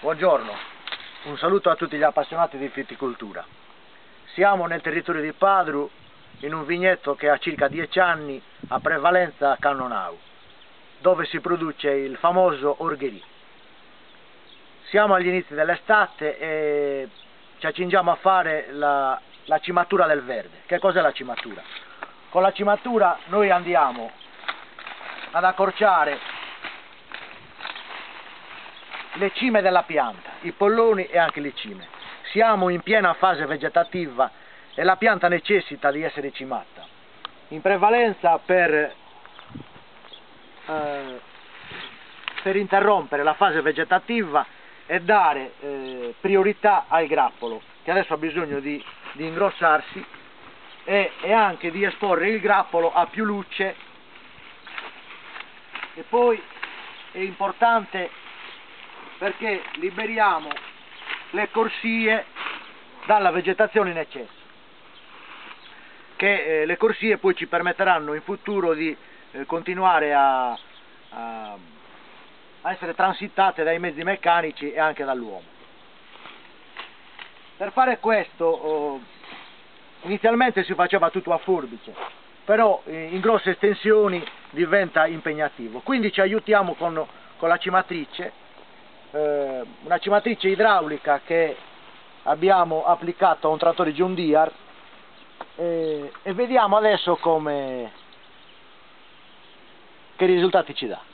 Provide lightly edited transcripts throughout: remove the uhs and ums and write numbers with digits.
Buongiorno, un saluto a tutti gli appassionati di frutticoltura. Siamo nel territorio di Padru, in un vigneto che ha circa 10 anni, a prevalenza Cannonau, dove si produce il famoso Orgherie. Siamo agli inizi dell'estate e ci accingiamo a fare la cimatura del verde. Che cos'è la cimatura? Con la cimatura noi andiamo ad accorciare le cime della pianta, i polloni e anche le cime. Siamo in piena fase vegetativa e la pianta necessita di essere cimata, in prevalenza per interrompere la fase vegetativa e dare priorità al grappolo, che adesso ha bisogno di ingrossarsi e anche di esporre il grappolo a più luce. E poi è importante perché liberiamo le corsie dalla vegetazione in eccesso, che le corsie poi ci permetteranno in futuro di continuare a essere transitate dai mezzi meccanici e anche dall'uomo. Per fare questo inizialmente si faceva tutto a forbice, però in grosse estensioni diventa impegnativo, quindi ci aiutiamo con la cimatrice, una cimatrice idraulica che abbiamo applicato a un trattore John Deere, e vediamo adesso che risultati ci dà.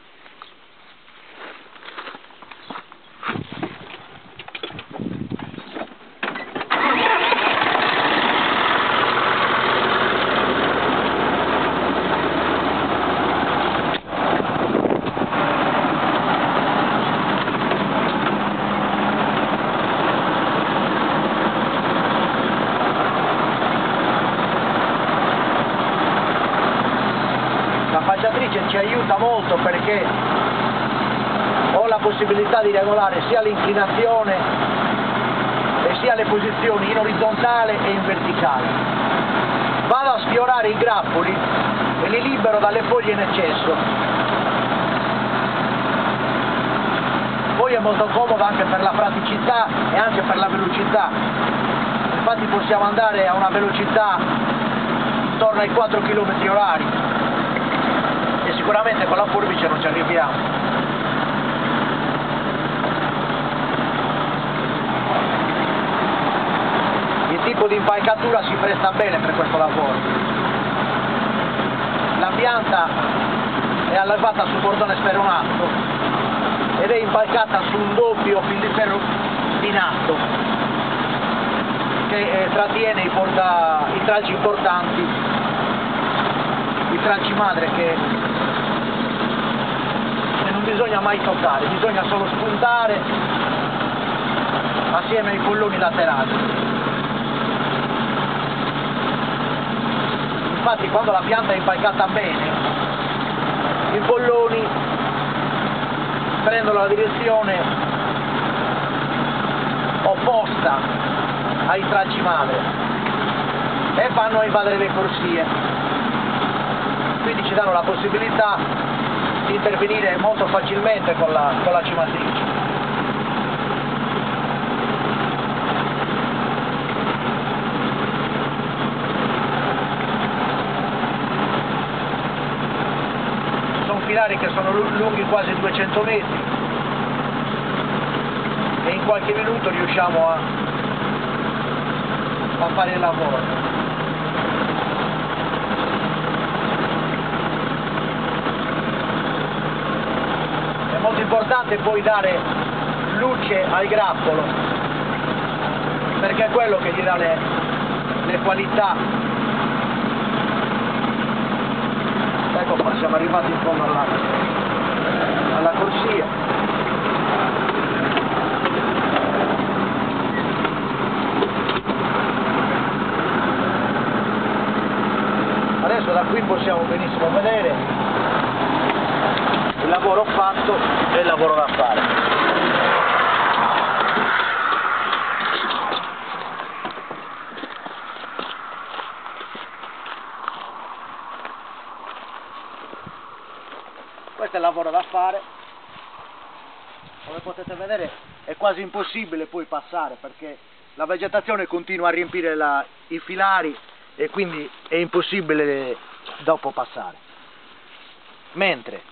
La fasciatrice ci aiuta molto perché ho la possibilità di regolare sia l'inclinazione e sia le posizioni in orizzontale e in verticale. Vado a sfiorare i grappoli e li libero dalle foglie in eccesso. Poi è molto comodo anche per la praticità e anche per la velocità. Infatti possiamo andare a una velocità intorno ai 4 km/h. E sicuramente con la forbice non ci arriviamo. Il tipo di impalcatura si presta bene per questo lavoro. La pianta è allevata su cordone speronato ed è impalcata su un doppio fil di ferro spinato che trattiene i tralci importanti, i tralci madre che non bisogna mai toccare, bisogna solo spuntare assieme ai polloni laterali. Infatti quando la pianta è impalcata bene, i polloni prendono la direzione opposta ai tralci madre e vanno a invadere le corsie, quindi ci danno la possibilità di intervenire molto facilmente con la cimatrice. Sono filari che sono lunghi quasi 200 metri e in qualche minuto riusciamo a fare il lavoro. È molto importante poi dare luce al grappolo, perché è quello che gli dà le qualità. Ecco qua, siamo arrivati in fondo alla corsia. Adesso da qui possiamo benissimo vedere il lavoro fatto e il lavoro da fare. Questo è il lavoro da fare, come potete vedere è quasi impossibile poi passare, perché la vegetazione continua a riempire i filari e quindi è impossibile dopo passare. Mentre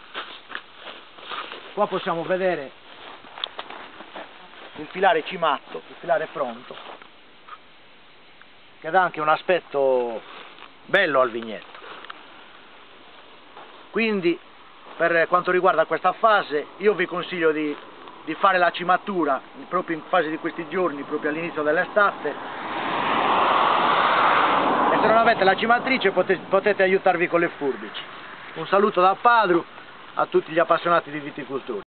qua possiamo vedere il filare cimatto, il filare pronto, che dà anche un aspetto bello al vigneto. Quindi per quanto riguarda questa fase io vi consiglio di fare la cimatura proprio in fase di questi giorni, proprio all'inizio dell'estate, e se non avete la cimatrice potete aiutarvi con le forbici. Un saluto da Padru a tutti gli appassionati di viticoltura.